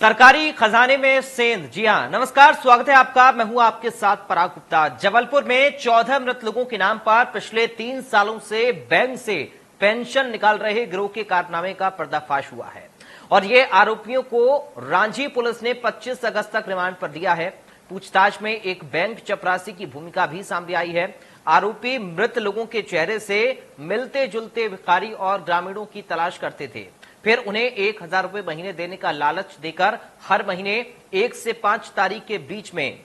सरकारी खजाने में सेंध। जी हां, नमस्कार, स्वागत है आपका। मैं हूं आपके साथ पराग गुप्ता। जबलपुर में 14 मृत लोगों के नाम पर पिछले 3 सालों से बैंक से पेंशन निकाल रहे गिरोह के कारनामे का पर्दाफाश हुआ है और ये आरोपियों को रांची पुलिस ने 25 अगस्त तक रिमांड पर दिया है। पूछताछ में एक बैंक चपरासी की भूमिका भी सामने आई है। आरोपी मृत लोगों के चेहरे से मिलते जुलते भिखारी और ग्रामीणों की तलाश करते थे, फिर उन्हें 1,000 रुपए महीने देने का लालच देकर हर महीने 1 से 5 तारीख के बीच में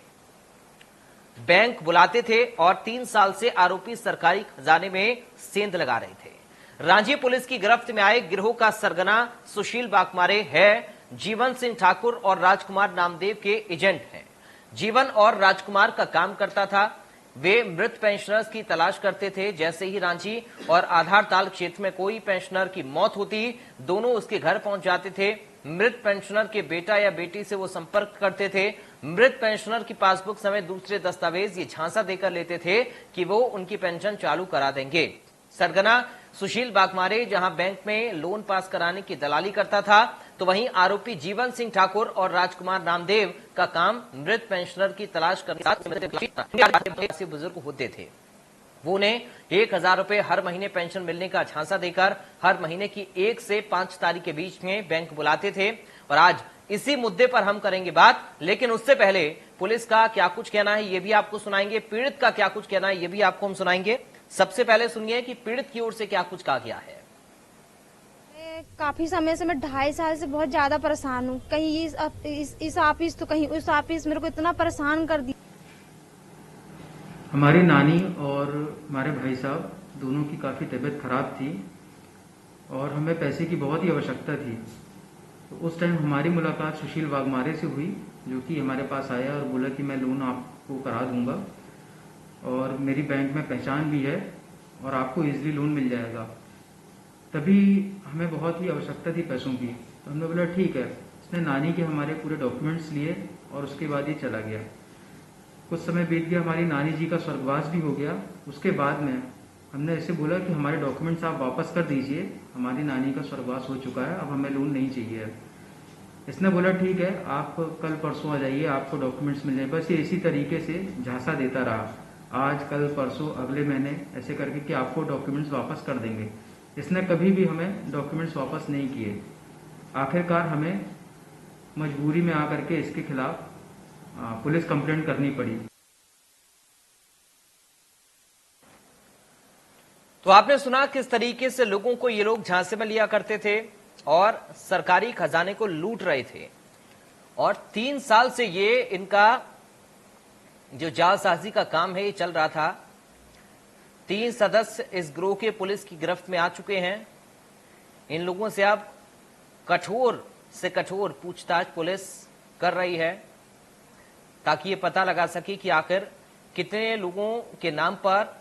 बैंक बुलाते थे और 3 साल से आरोपी सरकारी खजाने में सेंध लगा रहे थे। रांची पुलिस की गिरफ्त में आए गिरोह का सरगना सुशील बाकमारे है। जीवन सिंह ठाकुर और राजकुमार नामदेव के एजेंट हैं। जीवन और राजकुमार का काम करता था। वे मृत पेंशनर्स की तलाश करते थे। जैसे ही रांची और आधारताल क्षेत्र में कोई पेंशनर की मौत होती, दोनों उसके घर पहुंच जाते थे। मृत पेंशनर के बेटा या बेटी से वो संपर्क करते थे। मृत पेंशनर की पासबुक समेत दूसरे दस्तावेज ये झांसा देकर लेते थे कि वो उनकी पेंशन चालू करा देंगे। सरगना सुशील बाकमारे जहां बैंक में लोन पास कराने की दलाली करता था, तो वहीं आरोपी जीवन सिंह ठाकुर और राजकुमार नामदेव का काम मृत पेंशनर की तलाश करने बुजुर्ग होते थे। वो उन्हें 1,000 रुपए हर महीने पेंशन मिलने का झांसा देकर हर महीने की 1 से 5 तारीख के बीच में बैंक बुलाते थे। और आज इसी मुद्दे पर हम करेंगे बात, लेकिन उससे पहले पुलिस का क्या कुछ कहना है ये भी आपको सुनाएंगे, पीड़ित का क्या कुछ कहना है ये भी आपको हम सुनाएंगे। सबसे पहले सुनिए कि पीड़ित की ओर से क्या कुछ कहा गया है। काफी समय से मैं 2.5 साल से बहुत ज्यादा परेशान हूँ। कहीं इस ऑफिस तो कहीं उस ऑफिस, मेरे को इतना परेशान कर दिया। हमारी नानी और हमारे भाई साहब दोनों की काफ़ी तबीयत खराब थी और हमें पैसे की बहुत ही आवश्यकता थी। तो उस टाइम हमारी मुलाकात सुशील बागमारे से हुई, जो कि हमारे पास आया और बोला कि मैं लोन आपको करा दूंगा और मेरी बैंक में पहचान भी है और आपको इजीली लोन मिल जाएगा। तभी हमें बहुत ही आवश्यकता थी पैसों की, तो हमने बोला ठीक है। उसने नानी के हमारे पूरे डॉक्यूमेंट्स लिए और उसके बाद ये चला गया। कुछ समय बीत गया, हमारी नानी जी का स्वर्गवास भी हो गया। उसके बाद में हमने ऐसे बोला कि हमारे डॉक्यूमेंट्स आप वापस कर दीजिए, हमारी नानी का स्वर्गवास हो चुका है, अब हमें लोन नहीं चाहिए। इसने बोला ठीक है, आप कल परसों आ जाइए, आपको डॉक्यूमेंट्स मिल जाए। बस ये इसी तरीके से झांसा देता रहा, आज कल परसों अगले महीने ऐसे करके कि आपको डॉक्यूमेंट्स वापस कर देंगे। इसने कभी भी हमें डॉक्यूमेंट्स वापस नहीं किए। आखिरकार हमें मजबूरी में आकर के इसके खिलाफ पुलिस कंप्लेंट करनी पड़ी। तो आपने सुना किस तरीके से लोगों को ये लोग झांसे में लिया करते थे और सरकारी खजाने को लूट रहे थे। और 3 साल से ये इनका जो जालसाजी का काम है ये चल रहा था। 3 सदस्य इस गिरोह के पुलिस की गिरफ्त में आ चुके हैं। इन लोगों से अब कठोर से कठोर पूछताछ पुलिस कर रही है ताकि ये पता लगा सके कि आखिर कितने लोगों के नाम पर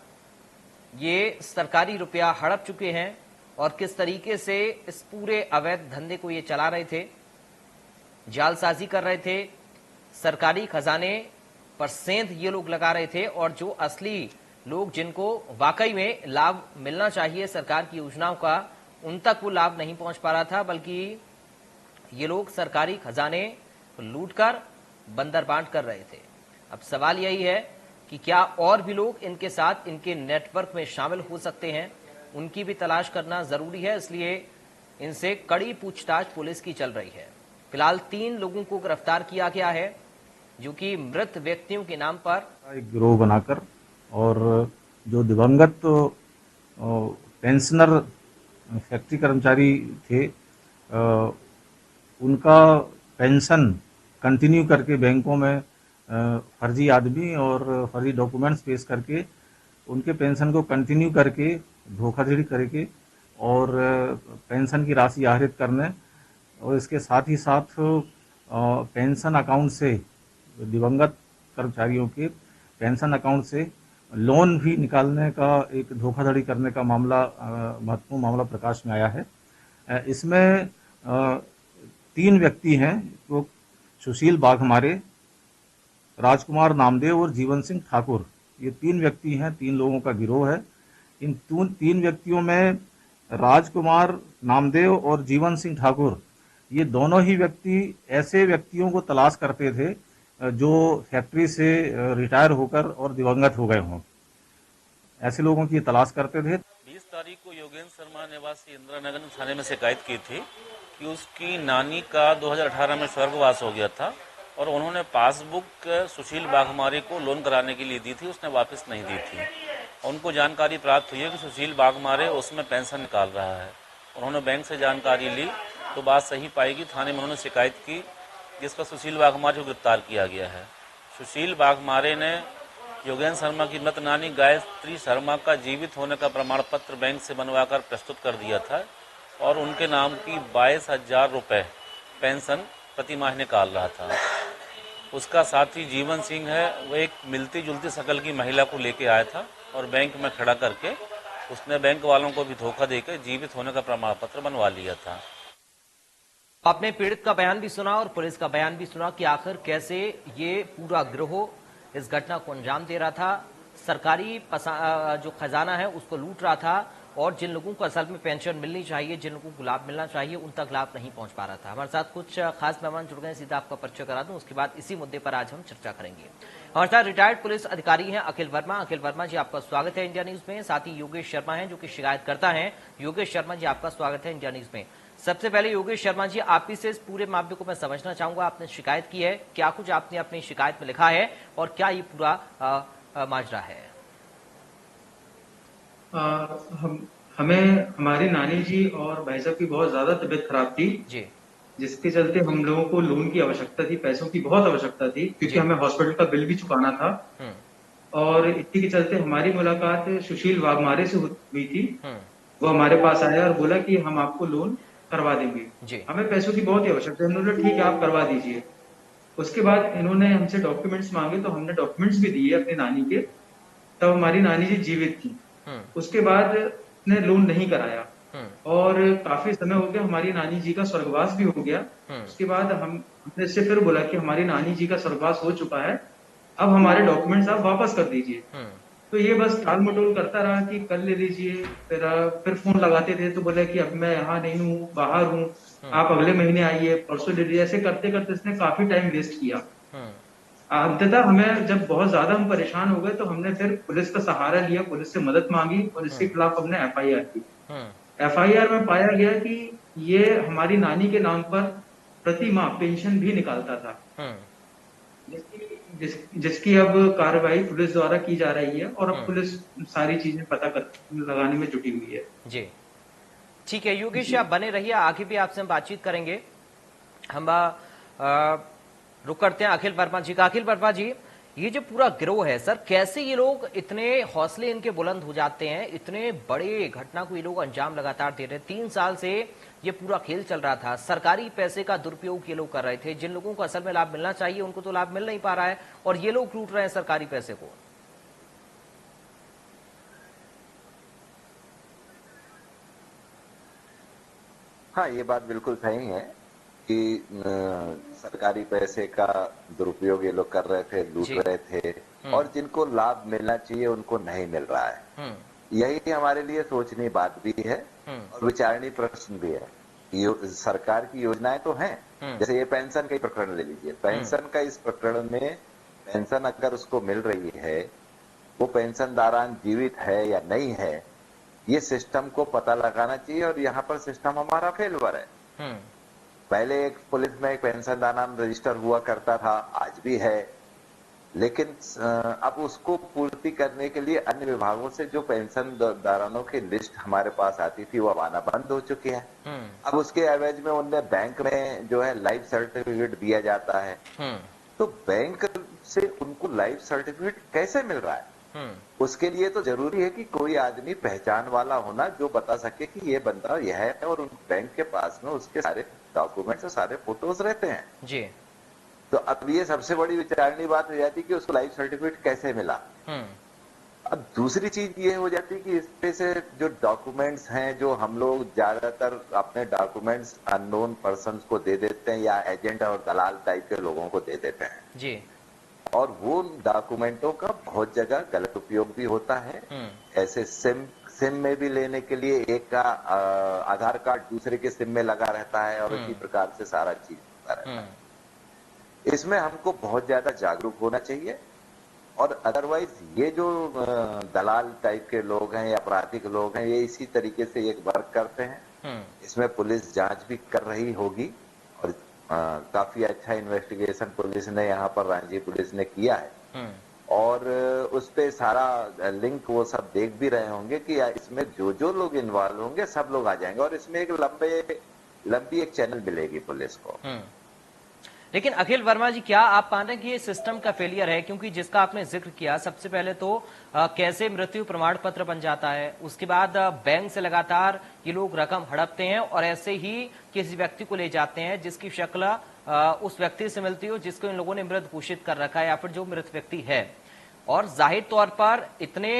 ये सरकारी रुपया हड़प चुके हैं और किस तरीके से इस पूरे अवैध धंधे को ये चला रहे थे, जालसाजी कर रहे थे, सरकारी खजाने पर सेंध ये लोग लगा रहे थे। और जो असली लोग जिनको वाकई में लाभ मिलना चाहिए सरकार की योजनाओं का, उन तक वो लाभ नहीं पहुंच पा रहा था, बल्कि ये लोग सरकारी खजाने लूटकर बंदरबांट कर रहे थे। अब सवाल यही है कि क्या और भी लोग इनके साथ इनके नेटवर्क में शामिल हो सकते हैं, उनकी भी तलाश करना जरूरी है। इसलिए इनसे कड़ी पूछताछ पुलिस की चल रही है। फिलहाल 3 लोगों को गिरफ्तार किया गया है जो कि मृत व्यक्तियों के नाम पर एक गिरोह बनाकर और जो दिवंगत पेंशनर फैक्ट्री कर्मचारी थे उनका पेंशन कंटिन्यू करके बैंकों में फर्जी आदमी और फर्जी डॉक्यूमेंट्स पेश करके उनके पेंशन को कंटिन्यू करके धोखाधड़ी करके और पेंशन की राशि आहरित करने और इसके साथ ही साथ पेंशन अकाउंट से दिवंगत कर्मचारियों के पेंशन अकाउंट से लोन भी निकालने का एक धोखाधड़ी करने का मामला महत्वपूर्ण मामला प्रकाश में आया है। इसमें 3 व्यक्ति हैं, तो सुशील बाघमारे, राजकुमार नामदेव और जीवन सिंह ठाकुर, ये 3 व्यक्ति हैं। 3 लोगों का गिरोह है। इन 3 व्यक्तियों में राजकुमार नामदेव और जीवन सिंह ठाकुर ये दोनों ही व्यक्ति ऐसे व्यक्तियों को तलाश करते थे जो फैक्ट्री से रिटायर होकर और दिवंगत हो गए हों। ऐसे लोगों की तलाश करते थे। 20 तारीख को योगेंद्र शर्मा निवासी इंदिरा नगर थाने में शिकायत की थी कि उसकी नानी का 2018 में स्वर्गवास हो गया था और उन्होंने पासबुक सुशील बाघमारे को लोन कराने के लिए दी थी, उसने वापस नहीं दी थी। उनको जानकारी प्राप्त हुई है कि सुशील बाघमारे उसमें पेंशन निकाल रहा है। उन्होंने बैंक से जानकारी ली तो बात सही पाएगी, थाने में उन्होंने शिकायत की जिस पर सुशील बाघमारे को गिरफ्तार किया गया है। सुशील बाघमारे ने योगेंद्र शर्मा की मृत नानी गायत्री शर्मा का जीवित होने का प्रमाण पत्र बैंक से बनवाकर प्रस्तुत कर दिया था और उनके नाम की 22,000 रुपये पेंशन प्रति माह निकाल रहा था। उसका साथी जीवन सिंह है, वो एक मिलती जुलती शकल की महिला को लेके आया था और बैंक में खड़ा करके उसने बैंक वालों को भी धोखा देकर जीवित होने का प्रमाण पत्र बनवा लिया था। आपने पीड़ित का बयान भी सुना और पुलिस का बयान भी सुना कि आखिर कैसे ये पूरा गिरोह इस घटना को अंजाम दे रहा था, सरकारी जो खजाना है उसको लूट रहा था और जिन लोगों को असल में पेंशन मिलनी चाहिए, जिन लोगों को लाभ मिलना चाहिए, उन तक लाभ नहीं पहुंच पा रहा था। हमारे साथ कुछ खास मेहमान जुड़ गए, सीधा आपका परिचय करा दूं, उसके बाद इसी मुद्दे पर आज हम चर्चा करेंगे। हमारे साथ रिटायर्ड पुलिस अधिकारी हैं अखिल वर्मा। अखिल वर्मा जी, आपका स्वागत है इंडिया न्यूज में। साथ ही योगेश शर्मा हैं जो कि शिकायतकर्ता हैं। योगेश शर्मा जी, आपका स्वागत है इंडिया न्यूज में। सबसे पहले योगेश शर्मा जी, आप ही से इस पूरे मामले को मैं समझना चाहूंगा। आपने शिकायत की है, क्या कुछ आपने अपनी शिकायत में लिखा है और क्या ये पूरा माजरा है? हमें हमारी नानी जी और भाई साहब की बहुत ज्यादा तबीयत खराब थी जी, जिसके चलते हम लोगों को लोन की आवश्यकता थी, पैसों की बहुत आवश्यकता थी क्योंकि हमें हॉस्पिटल का बिल भी चुकाना था। और इसी के चलते हमारी मुलाकात सुशील वाघमारे से हुई थी। वो हमारे पास आया और बोला कि हम आपको लोन करवा देंगे, हमें पैसों की बहुत ही आवश्यकता है। उन्होंने ठीक है, आप करवा दीजिए। उसके बाद इन्होंने हमसे डॉक्यूमेंट्स मांगे तो हमने डॉक्यूमेंट्स भी दिए अपनी नानी के। तब हमारी नानी जी जीवित थी। उसके बाद ने लोन नहीं कराया और काफी समय हो गया, हमारी नानी जी का स्वर्गवास भी हो गया। उसके बाद हमने इससे फिर बोला कि हमारी नानी जी का स्वर्गवास हो चुका है, अब हमारे डॉक्यूमेंट्स आप वापस कर दीजिए। तो ये बस टाल मटोल करता रहा कि कल ले लीजिए, फिर फोन लगाते थे तो बोले कि अब मैं यहाँ नहीं हूँ, बाहर हूँ, आप अगले महीने आइए, परसों ले लीजिए। ऐसे करते करते इसने काफी टाइम वेस्ट किया। अंततः हमें जब बहुत ज्यादा हम परेशान हो गए तो हमने फिर पुलिस का सहारा लिया, पुलिस से मदद मांगी और इसके खिलाफ हमने FIR की। FIR में पाया गया कि ये हमारी नानी के नाम पर प्रति माह पेंशन भी निकालता था, जिसकी अब कार्रवाई पुलिस द्वारा की जा रही है और अब पुलिस सारी चीजें पता लगाने में जुटी हुई है। जी, ठीक है योगेश, आप बने रहिए, आगे भी आपसे हम बातचीत करेंगे। हम रुक करते हैं अखिल वर्मा जी का। अखिल वर्मा जी, ये जो पूरा गिरोह है सर, कैसे ये लोग इतने हौसले इनके बुलंद हो जाते हैं, इतने बड़े घटना को ये लोग अंजाम लगातार दे रहे हैं? 3 साल से ये पूरा खेल चल रहा था, सरकारी पैसे का दुरुपयोग ये लोग कर रहे थे, जिन लोगों को असल में लाभ मिलना चाहिए उनको तो लाभ मिल नहीं पा रहा है और ये लोग लूट रहे हैं सरकारी पैसे को। हाँ, ये बात बिल्कुल सही है कि सरकारी पैसे का दुरुपयोग ये लोग कर रहे थे, लूट रहे थे और जिनको लाभ मिलना चाहिए उनको नहीं मिल रहा है। यही हमारे लिए सोचनीय बात भी है और विचारणीय प्रश्न भी है। सरकार की योजनाएं तो हैं, जैसे ये पेंशन का ही प्रकरण ले लीजिए। पेंशन का इस प्रकरण में पेंशन अगर उसको मिल रही है, वो पेंशनदारान जीवित है या नहीं है, ये सिस्टम को पता लगाना चाहिए और यहाँ पर सिस्टम हमारा फेलवर है। पहले एक पुलिस में एक पेंशनदार नाम रजिस्टर हुआ करता था, आज भी है, लेकिन अब उसको पूर्ति करने के लिए अन्य विभागों से जो पेंशनदारों की लिस्ट हमारे पास आती थी वो अब आना बंद हो चुकी है। अब उसके एवज में उन्हें बैंक में जो है लाइफ सर्टिफिकेट दिया जाता है, तो बैंक से उनको लाइफ सर्टिफिकेट कैसे मिल रहा है? उसके लिए तो जरूरी है कि कोई आदमी पहचान वाला होना जो बता सके कि ये बंदा यह है और उन बैंक के पास में उसके सारे डॉक्यूमेंट्स और सारे फोटोज रहते हैं जी। तो अब ये सबसे बड़ी विचारणीय बात हो जाती कि उसको लाइफ सर्टिफिकेट कैसे मिला। अब दूसरी चीज ये हो जाती कि इसमें से जो डॉक्यूमेंट्स हैं, जो हम लोग ज्यादातर अपने डॉक्यूमेंट्स अननोन पर्संस को दे देते हैं या एजेंट और दलाल टाइप के लोगों को दे देते हैं जी, और वो डॉक्यूमेंटों का बहुत जगह गलत उपयोग भी होता है। ऐसे सिम में भी लेने के लिए एक का आधार कार्ड दूसरे के सिम में लगा रहता है और इसी प्रकार से सारा चीज होता रहता है। इसमें हमको बहुत ज्यादा जागरूक होना चाहिए और अदरवाइज ये जो दलाल टाइप के लोग हैं या आपराधिक लोग हैं, ये इसी तरीके से एक वर्क करते हैं। इसमें पुलिस जांच भी कर रही होगी और काफी अच्छा इन्वेस्टिगेशन पुलिस ने यहाँ पर रांची पुलिस ने किया है और उस पे सारा लिंक वो सब देख भी रहे होंगे कि इसमें जो जो लोग इन्वॉल्व होंगे सब लोग आ जाएंगे और इसमें एक लंबी एक चैनल मिलेगी पुलिस को। लेकिन अखिल वर्मा जी, क्या आप मान रहे हैं कि ये सिस्टम का फेलियर है? क्योंकि जिसका आपने जिक्र किया, सबसे पहले तो कैसे मृत्यु प्रमाण पत्र बन जाता है, उसके बाद बैंक से लगातार ये लोग रकम हड़पते हैं और ऐसे ही किसी व्यक्ति को ले जाते हैं जिसकी शक्ल उस व्यक्ति से मिलती हो जिसको इन लोगों ने मृत घोषित कर रखा है या फिर जो मृत व्यक्ति है। और जाहिर तौर पर इतने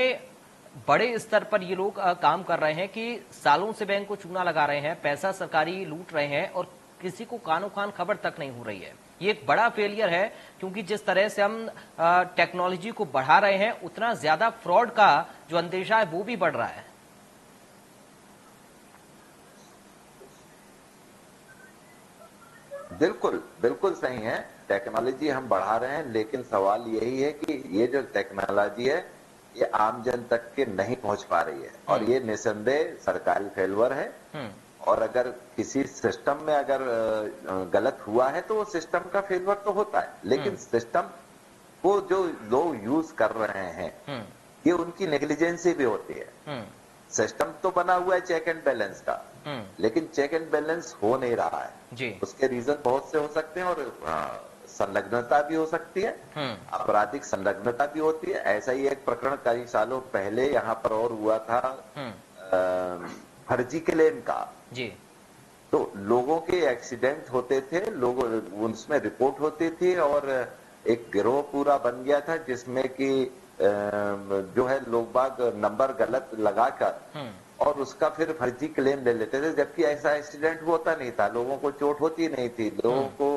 बड़े स्तर पर ये लोग काम कर रहे हैं कि सालों से बैंक को चूना लगा रहे हैं, पैसा सरकारी लूट रहे हैं और किसी को कानो कान खबर तक नहीं हो रही है। ये एक बड़ा फेलियर है क्योंकि जिस तरह से हम टेक्नोलॉजी को बढ़ा रहे हैं उतना ज्यादा फ्रॉड का जो अंदेशा है वो भी बढ़ रहा है। बिल्कुल बिल्कुल सही है, टेक्नोलॉजी हम बढ़ा रहे हैं, लेकिन सवाल यही है कि ये जो टेक्नोलॉजी है ये आम जन तक के नहीं पहुंच पा रही है और ये निसंदेह सरकारी फेल्योर है। और अगर किसी सिस्टम में अगर गलत हुआ है तो वो सिस्टम का फेल्योर तो होता है, लेकिन सिस्टम को जो लोग यूज कर रहे हैं ये उनकी नेग्लिजेंसी भी होती है। सिस्टम तो बना हुआ है चेक एंड बैलेंस का, लेकिन चेक एंड बैलेंस हो नहीं रहा है जी। उसके रीजन बहुत से हो सकते हैं और संलग्नता भी हो सकती है, आपराधिक संलग्नता भी होती है। ऐसा ही एक प्रकरण कई सालों पहले यहाँ पर और हुआ था फर्जी क्लेम का जी। तो लोगों के एक्सीडेंट होते थे, लोगों उसमें रिपोर्ट होती थी और एक गिरोह पूरा बन गया था जिसमें कि जो है लोग बाग नंबर गलत लगाकर और उसका फिर फर्जी क्लेम ले लेते थे, जबकि ऐसा एक्सीडेंट होता नहीं था, लोगों को चोट होती नहीं थी, लोगों को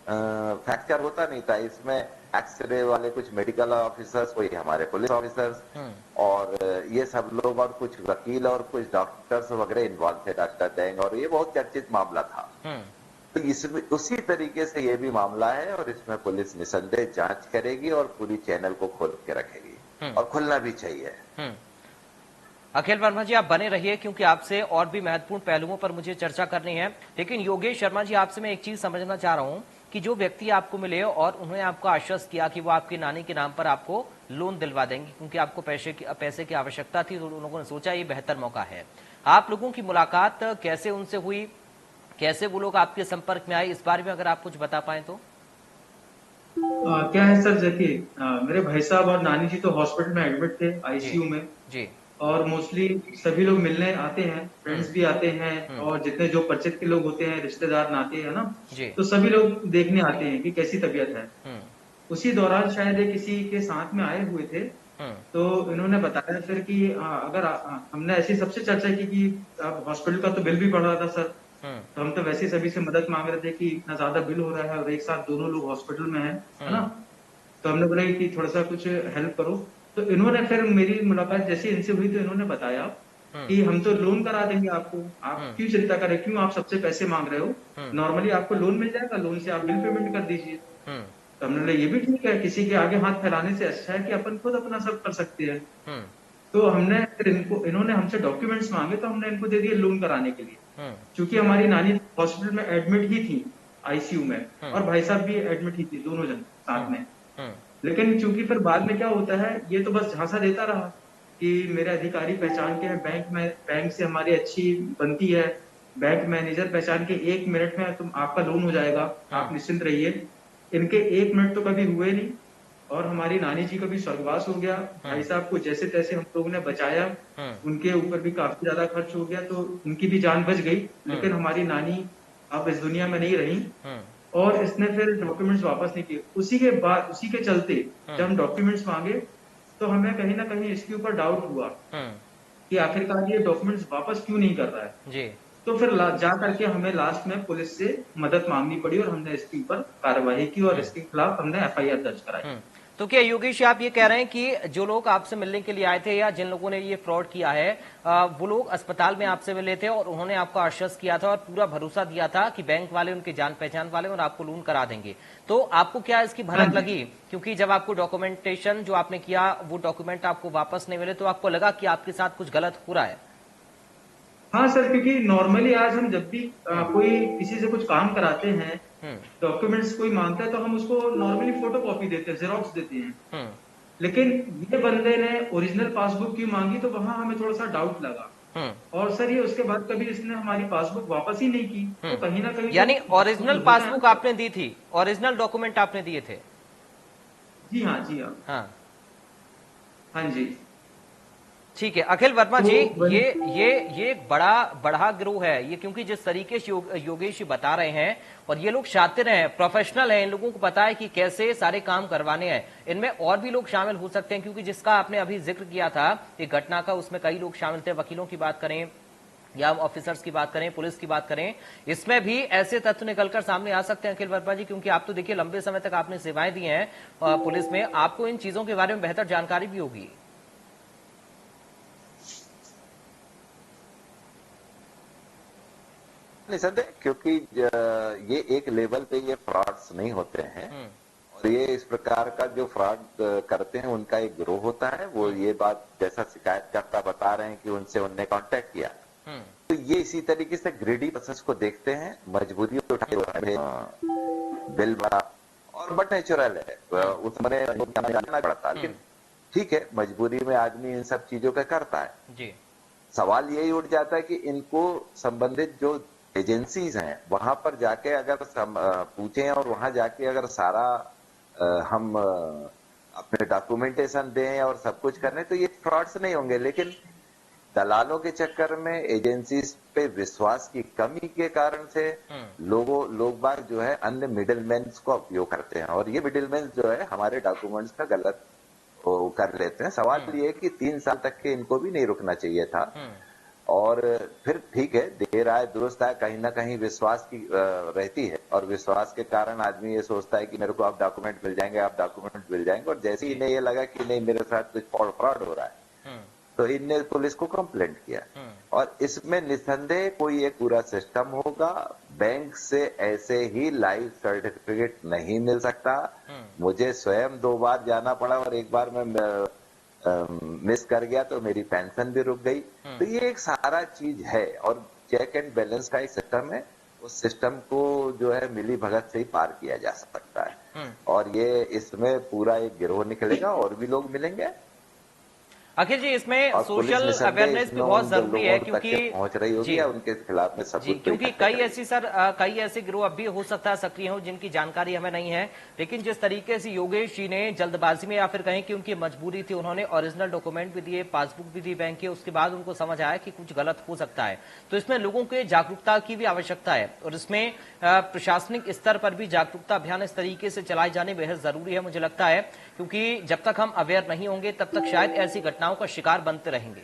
फ्रैक्चर होता नहीं था। इसमें एक्सरे वाले कुछ मेडिकल ऑफिसर्स, कोई हमारे पुलिस ऑफिसर्स और ये सब लोग और कुछ वकील और कुछ डॉक्टर्स वगैरह इन्वॉल्व थे, डॉक्टर देंग, और ये बहुत चर्चित मामला था। तो इसमें उसी तरीके से ये भी मामला है और इसमें पुलिस निसंदेह जांच करेगी और पूरी चैनल को खोल के रखेगी और खुलना भी चाहिए। अखिल वर्मा जी, आप बने रहिए क्योंकि आपसे और भी महत्वपूर्ण पहलुओं पर मुझे चर्चा करनी है। लेकिन योगेश शर्मा जी, आपसे मैं एक चीज समझना चाह रहा हूं कि जो व्यक्ति आपको मिले और उन्होंने आपको आश्वस्त किया कि वो आपकी नानी के नाम पर आपको लोन दिलवा देंगे क्योंकि आपको पैसे की आवश्यकता थी, तो उन लोगों ने सोचा ये बेहतर मौका है। आप लोगों की मुलाकात कैसे उनसे हुई, कैसे वो लोग आपके संपर्क में आए, इस बारे में अगर आप कुछ बता पाए तो। क्या है सर, देखिए मेरे भाई साहब और नानी जी तो हॉस्पिटल में एडमिट थे, आईसीयू में जी। और मोस्टली सभी लोग मिलने आते हैं, फ्रेंड्स भी आते हैं और जितने जो परिचित के लोग होते हैं, रिश्तेदार नाते हैं ना, तो सभी लोग देखने आते हैं कि कैसी तबीयत है। उसी दौरान शायद ये किसी के साथ में आए हुए थे, तो इन्होंने बताया फिर कि अगर हमने ऐसी सबसे चर्चा की कि हॉस्पिटल का तो बिल भी बढ़ रहा था सर, तो हम तो वैसे ही सभी से मदद मांग रहे थे कि इतना ज्यादा बिल हो रहा है और एक साथ दोनों लोग हॉस्पिटल में है ना, तो हमने बोला कि थोड़ा सा कुछ हेल्प करो। तो इन्होंने फिर मेरी मुलाकात जैसे इनसे हुई तो इन्होंने बताया कि हम तो लोन करा देंगे आपको, आप क्यों चिंता करें, क्यों आप सबसे पैसे मांग रहे हो, नॉर्मली आपको लोन मिल जाएगा, लोन से आप बिल पेमेंट कर दीजिए। तो हमने बोला ये भी ठीक है, किसी के आगे हाथ फैलाने से अच्छा है कि अपन खुद अपना सब कर सकते हैं। तो हमने फिर इन्होंने हमसे डॉक्यूमेंट्स मांगे तो हमने इनको दे दिए लोन कराने के लिए, क्योंकि हमारी नानी हॉस्पिटल में एडमिट ही थी आईसीयू में और भाई साहब भी एडमिट ही थी, दोनों जन साथ में। लेकिन चूंकि फिर बाद में क्या होता है, ये तो बस झांसा देता रहा कि मेरे अधिकारी पहचान के हैं, बैंक से हमारी अच्छी बनती है, बैंक मैनेजर पहचान के 1 मिनट में तुम आपका लोन हो जाएगा, आप निश्चिंत रहिए। इनके 1 मिनट तो कभी हुए नहीं और हमारी नानी जी का भी स्वर्गवास हो गया। भाई साहब को जैसे तैसे हम लोगों ने बचाया, उनके ऊपर भी काफी ज्यादा खर्च हो गया तो उनकी भी जान बच गई, लेकिन हमारी नानी अब इस दुनिया में नहीं रही और इसने फिर डॉक्यूमेंट्स वापस नहीं किए। उसी के चलते जब हम डॉक्यूमेंट्स मांगे तो हमें कहीं ना कहीं इसके ऊपर डाउट हुआ कि आखिरकार ये डॉक्यूमेंट्स वापस क्यों नहीं कर रहा है जी। तो फिर जा करके हमें लास्ट में पुलिस से मदद मांगनी पड़ी और हमने इसके ऊपर कार्रवाई की और इसके खिलाफ हमने एफआईआर दर्ज कराई। तो क्या योगेश आप ये कह रहे हैं कि जो लोग आपसे मिलने के लिए आए थे या जिन लोगों ने ये फ्रॉड किया है वो लोग अस्पताल में आपसे मिले थे और उन्होंने आपको आश्वस्त किया था और पूरा भरोसा दिया था कि बैंक वाले उनके जान पहचान वाले और आपको लोन करा देंगे, तो आपको क्या इसकी भनक लगी? क्योंकि जब आपको डॉक्यूमेंटेशन जो आपने किया वो डॉक्यूमेंट आपको वापस नहीं मिले तो आपको लगा कि आपके साथ कुछ गलत हो रहा है? हाँ सर, क्योंकि नॉर्मली आज हम जब भी कोई किसी से कुछ काम कराते हैं, डॉक्यूमेंट्स कोई मांगता है तो हम उसको नॉर्मली फोटो कॉपी देते हैं, जेरोक्स देते हैं। लेकिन ये बंदे ने ओरिजिनल पासबुक की मांगी तो वहां हमें थोड़ा सा डाउट लगा। और सर ये उसके बाद कभी इसने हमारी पासबुक वापस ही नहीं की, तो कहीं ना कहीं यानी ओरिजिनल पासबुक आपने दी थी, ओरिजिनल डॉक्यूमेंट आपने दिए थे? जी हाँ, जी हाँ, हाँ हाँ जी। ठीक है अखिल वर्मा जी, तो ये बड़ा गिरोह है ये, क्योंकि जिस तरीके से योगेश जी बता रहे हैं, और ये लोग शातिर हैं, प्रोफेशनल हैं, इन लोगों को पता है कि कैसे सारे काम करवाने हैं। इनमें और भी लोग शामिल हो सकते हैं, क्योंकि जिसका आपने अभी जिक्र किया था ये घटना का, उसमें कई लोग शामिल थे। वकीलों की बात करें या ऑफिसर्स की बात करें, पुलिस की बात करें, इसमें भी ऐसे तथ्य निकलकर सामने आ सकते हैं अखिल वर्मा जी, क्योंकि आप तो देखिए लंबे समय तक आपने सेवाएं दी हैं पुलिस में, आपको इन चीजों के बारे में बेहतर जानकारी भी होगी। निसंदेह, क्योंकि ये एक लेवल पे ये फ्रॉड्स नहीं होते हैं, और ये इस प्रकार का जो फ्रॉड करते हैं उनका एक गिरोह होता है। वो ये बात जैसा शिकायतकर्ता बता रहे हैं कि उनसे उनने कांटेक्ट किया, तो ये इसी तरीके से ग्रेडी प्रोसेस को देखते हैं, मजबूरी उठाते बिल बड़ा और बट नेचुरल है, उसमें जानना पड़ता, लेकिन ठीक है, मजबूरी में आदमी इन सब चीजों का करता है जी। सवाल यही उठ जाता है कि इनको संबंधित जो एजेंसीज हैं वहां पर जाके अगर पूछें और वहां जाके अगर सारा हम अपने डॉक्यूमेंटेशन दें और सब कुछ करें तो ये फ्रॉड्स नहीं होंगे। लेकिन दलालों के चक्कर में, एजेंसीज पे विश्वास की कमी के कारण से लोग बाग जो है अन्य मिडिलमैन का उपयोग करते हैं, और ये मिडिलमैन जो है हमारे डॉक्यूमेंट्स का गलत कर लेते हैं। सवाल ये है कि 3 साल तक के इनको भी नहीं रुकना चाहिए था, और फिर ठीक है, देर आए दुरुस्त आए, कहीं ना कहीं विश्वास की रहती है, और विश्वास के कारण आदमी ये सोचता है कि मेरे को आप डॉक्यूमेंट मिल जाएंगे, आप डॉक्यूमेंट मिल जाएंगे, और जैसे ही इन्हें ये लगा कि नहीं मेरे साथ कुछ फ्रॉड हो रहा है तो इनने पुलिस को कंप्लेंट किया। और इसमें निसंदेह कोई एक पूरा सिस्टम होगा, बैंक से ऐसे ही लाइव सर्टिफिकेट नहीं मिल सकता। मुझे स्वयं 2 बार जाना पड़ा और एक बार मैं मिस कर गया तो मेरी पेंशन भी रुक गई। तो ये एक सारा चीज है, और चेक एंड बैलेंस का एक सिस्टम है, उस सिस्टम को जो है मिली भगत से ही पार किया जा सकता है, और ये इसमें पूरा एक गिरोह निकलेगा और भी लोग मिलेंगे। अखिल जी, इसमें सोशल अवेयरनेस भी बहुत जरूरी है, क्योंकि पहुंच रही होगी उनके खिलाफ में सबूत, क्योंकि कई ऐसे गिरोह अब भी हो सकता है सक्रिय हो जिनकी जानकारी हमें नहीं है। लेकिन जिस तरीके से योगेश जी ने जल्दबाजी में, या फिर कहें कि उनकी मजबूरी थी, उन्होंने ओरिजिनल डॉक्यूमेंट भी दिए, पासबुक भी दी बैंक के, उसके बाद उनको समझ आया कि कुछ गलत हो सकता है, तो इसमें लोगों के जागरूकता की भी आवश्यकता है, और इसमें प्रशासनिक स्तर पर भी जागरूकता अभियान इस तरीके से चलाए जाने बेहद जरूरी है, मुझे लगता है, क्योंकि जब तक हम अवेयर नहीं होंगे तब तक शायद ऐसी घटनाओं का शिकार बनते रहेंगे।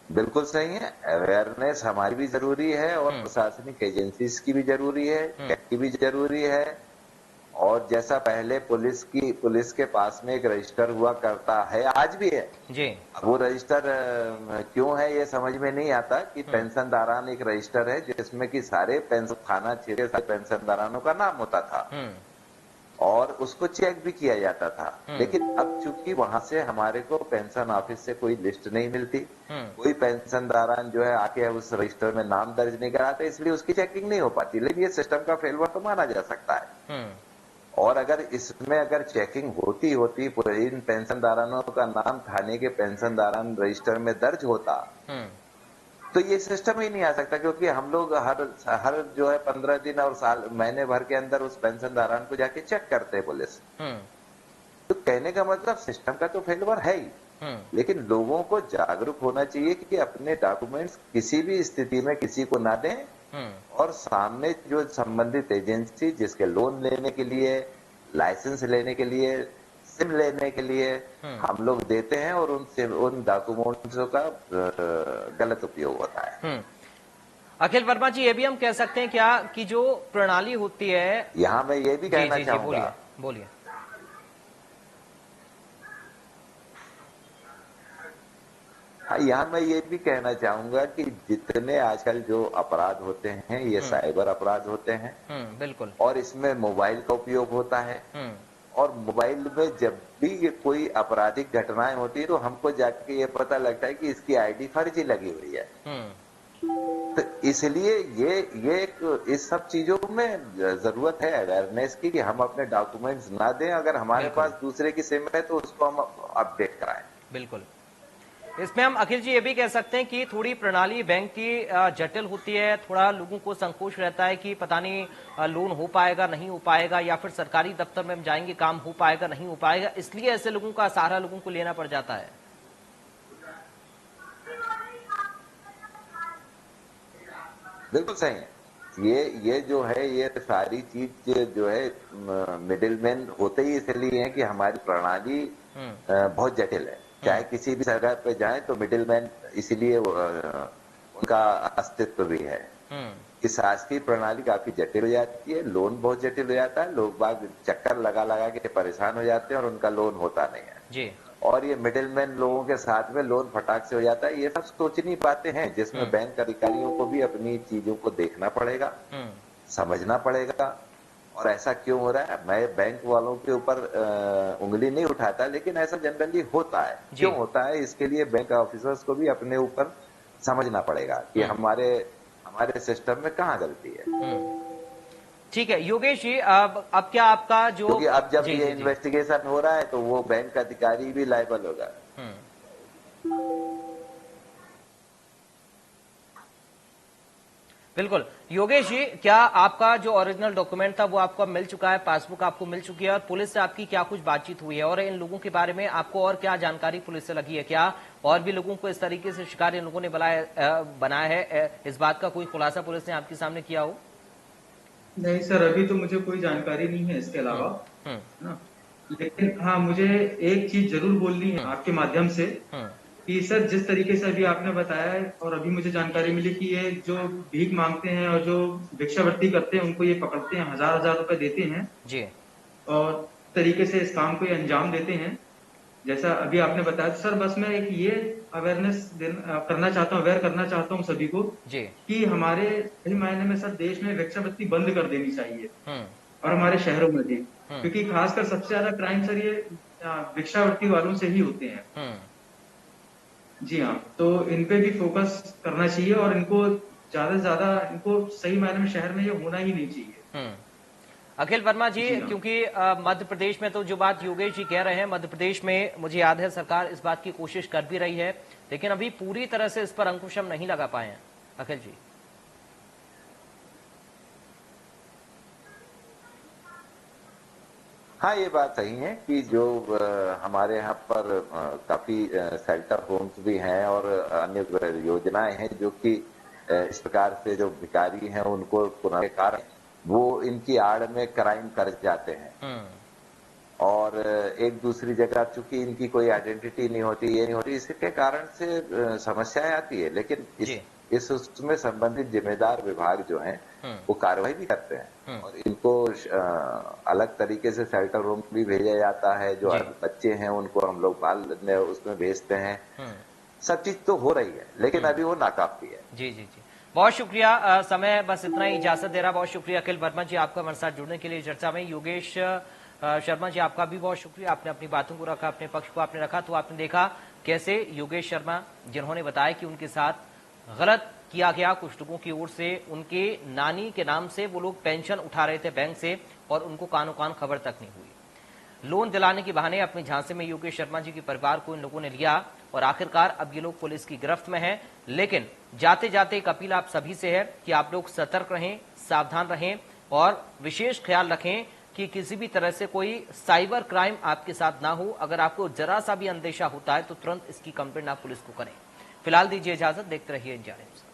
बिल्कुल सही है, अवेयरनेस हमारी भी जरूरी है, और प्रशासनिक एजेंसीज की भी जरूरी है, की भी जरूरी है। और जैसा पहले पुलिस के पास में एक रजिस्टर हुआ करता है, आज भी है जी, वो रजिस्टर क्यों है ये समझ में नहीं आता कि पेंशनदारान एक रजिस्टर है जिसमें कि सारे थाना क्षेत्र के पेंशनदारानों का नाम होता था, और उसको चेक भी किया जाता था। लेकिन अब चूंकि वहां से हमारे को पेंशन ऑफिस से कोई लिस्ट नहीं मिलती, कोई पेंशनदारान जो है आके उस रजिस्टर में नाम दर्ज नहीं कराते, इसलिए उसकी चेकिंग नहीं हो पाती। लेकिन ये सिस्टम का फेलवर तो माना जा सकता है, और अगर इसमें अगर चेकिंग होती इन पेंशनदारानों का नाम थाने के पेंशनदारान रजिस्टर में दर्ज होता तो ये सिस्टम ही नहीं आ सकता, क्योंकि हम लोग हर जो है 15 दिन और महीने भर के अंदर उस पेंशनदारान को जाके चेक करते हैं पुलिस। तो कहने का मतलब सिस्टम का तो फेलवर है ही, लेकिन लोगों को जागरूक होना चाहिए कि अपने डॉक्यूमेंट्स किसी भी स्थिति में किसी को ना दें, और सामने जो संबंधित एजेंसी जिसके लोन लेने के लिए, लाइसेंस लेने के लिए, सिम लेने के लिए हम लोग देते हैं, और उन डॉक्यूमेंट्स का गलत उपयोग होता है। अखिल वर्मा जी, ये भी हम कह सकते हैं क्या कि जो प्रणाली होती है, यहाँ मैं ये भी कहना जी चाहूंगा। बोलिए बोलिए। हाँ, यहाँ मैं ये भी कहना चाहूंगा कि जितने आजकल जो अपराध होते हैं ये साइबर अपराध होते हैं, बिल्कुल। और इसमें मोबाइल का उपयोग होता है, और मोबाइल में जब भी ये कोई आपराधिक घटनाएं होती है तो हमको जाके ये पता लगता है कि इसकी आईडी फर्जी लगी हुई है। तो इसलिए ये एक इस सब चीजों में जरूरत है अवेयरनेस की कि हम अपने डॉक्यूमेंट्स ना दें, अगर हमारे पास दूसरे की सिम है तो उसको हम अपडेट कराएं। बिल्कुल। इसमें हम अखिल जी ये भी कह सकते हैं कि थोड़ी प्रणाली बैंक की जटिल होती है, थोड़ा लोगों को संकोच रहता है कि पता नहीं लोन हो पाएगा नहीं हो पाएगा, या फिर सरकारी दफ्तर में हम जाएंगे काम हो पाएगा नहीं हो पाएगा, इसलिए ऐसे लोगों का सहारा लोगों को लेना पड़ जाता है। बिल्कुल सही है। ये जो है ये सारी चीज जो है मिडिलमैन होते ही इसलिए है कि हमारी प्रणाली बहुत जटिल है। चाहे किसी भी सरकार पे जाए तो मिडिलमैन इसीलिए उनका अस्तित्व भी है कि शासकीय प्रणाली काफी जटिल हो जाती है, लोन बहुत जटिल हो जाता है, लोग बाग चक्कर लगा लगा के परेशान हो जाते हैं और उनका लोन होता नहीं है जी। और ये मिडिलमैन लोगों के साथ में लोन फटाक से हो जाता है। ये सब सोचनी बातें हैं जिसमें बैंक अधिकारियों को भी अपनी चीजों को देखना पड़ेगा, समझना पड़ेगा और ऐसा क्यों हो रहा है। मैं बैंक वालों के ऊपर उंगली नहीं उठाता, लेकिन ऐसा जनरली होता है। क्यों होता है इसके लिए बैंक ऑफिसर्स को भी अपने ऊपर समझना पड़ेगा कि हमारे सिस्टम में कहाँ गलती है। ठीक है योगेश जी, अब क्या आपका जो, क्योंकि अब जब ये इन्वेस्टिगेशन हो रहा है तो वो बैंक अधिकारी भी लायबल होगा। बिल्कुल। योगेश जी, क्या आपका जो ओरिजिनल डॉक्यूमेंट था वो आपको मिल चुका है, पासबुक आपको मिल चुकी है, और पुलिस से आपकी क्या कुछ बातचीत हुई है, और इन लोगों के बारे में आपको और क्या जानकारी पुलिस से लगी है? क्या और भी लोगों को इस तरीके से शिकार इन लोगों ने बनाया है, इस बात का कोई खुलासा पुलिस ने आपके सामने किया हो? नहीं सर, अभी तो मुझे कोई जानकारी नहीं है इसके अलावा, है ना। लेकिन हाँ, मुझे एक चीज जरूर बोलनी है आपके माध्यम से कि सर जिस तरीके से अभी आपने बताया है और अभी मुझे जानकारी मिली कि ये जो भीख मांगते हैं और जो भिक्षावृत्ति करते हैं उनको ये पकड़ते हैं, हजार हजार रुपए देते हैं जी, और तरीके से इस काम को ये अंजाम देते हैं जैसा अभी आपने बताया। तो सर बस मैं एक ये अवेयरनेस करना चाहता हूँ, अवेयर करना चाहता हूँ सभी को जी, कि हमारे सही मायने में सर देश में भिक्षावृत्ति बंद कर देनी चाहिए और हमारे शहरों में भी, क्योंकि खासकर सबसे ज्यादा क्राइम सर ये भिक्षावृत्ति वालों से ही होते हैं। जी हाँ, तो इन पे भी फोकस करना चाहिए और इनको ज्यादा से ज्यादा इनको सही मायने में शहर में ये होना ही नहीं चाहिए। अखिल वर्मा जी, क्योंकि मध्य प्रदेश में तो जो बात योगेश जी कह रहे हैं, मध्य प्रदेश में मुझे याद है सरकार इस बात की कोशिश कर भी रही है, लेकिन अभी पूरी तरह से इस पर अंकुश हम नहीं लगा पाए हैं। अखिल जी। हाँ, ये बात सही है कि जो हमारे यहाँ पर काफी शेल्टर होम्स भी हैं और अन्य योजनाएं हैं जो कि इस प्रकार से जो भिखारी हैं उनको पुनर्कार वो इनकी आड़ में क्राइम कर जाते हैं और एक दूसरी जगह चूंकि इनकी कोई आइडेंटिटी नहीं होती, ये नहीं होती, इसके कारण से समस्याएं आती है। लेकिन इस उसमें संबंधित जिम्मेदार विभाग जो हैं वो कार्रवाई भी करते हैं और इनको अलग तरीके से शेल्टर रूम भी भेजा जाता है। जो बच्चे हैं उनको हम लोग बाल उसमें भेजते हैं। सब चीज तो हो रही है, लेकिन अभी वो नाकाफी है। जी जी जी, बहुत शुक्रिया। समय बस इतना ही इजाजत दे रहा। बहुत शुक्रिया अखिल वर्मा जी आपका हमारे साथ जुड़ने के लिए चर्चा में। योगेश शर्मा जी आपका भी बहुत शुक्रिया, आपने अपनी बातों को रखा, अपने पक्ष को आपने रखा। तो आपने देखा कैसे योगेश शर्मा जिन्होंने बताया कि उनके साथ गलत किया गया, कुछ लोगों की ओर से उनके नानी के नाम से वो लोग पेंशन उठा रहे थे बैंक से और उनको कानो कान खबर तक नहीं हुई। लोन दिलाने के बहाने अपने झांसे में योगेश शर्मा जी के परिवार को इन लोगों ने लिया और आखिरकार अब ये लोग पुलिस की गिरफ्त में हैं। लेकिन जाते जाते एक अपील आप सभी से है कि आप लोग सतर्क रहें, सावधान रहें और विशेष ख्याल रखें कि किसी भी तरह से कोई साइबर क्राइम आपके साथ ना हो। अगर आपको जरा सा भी अंदेशा होता है तो तुरंत इसकी कंप्लेंट आप पुलिस को करें। फिलहाल दीजिए इजाजत, देखते रहिए इंडिया न्यूज़।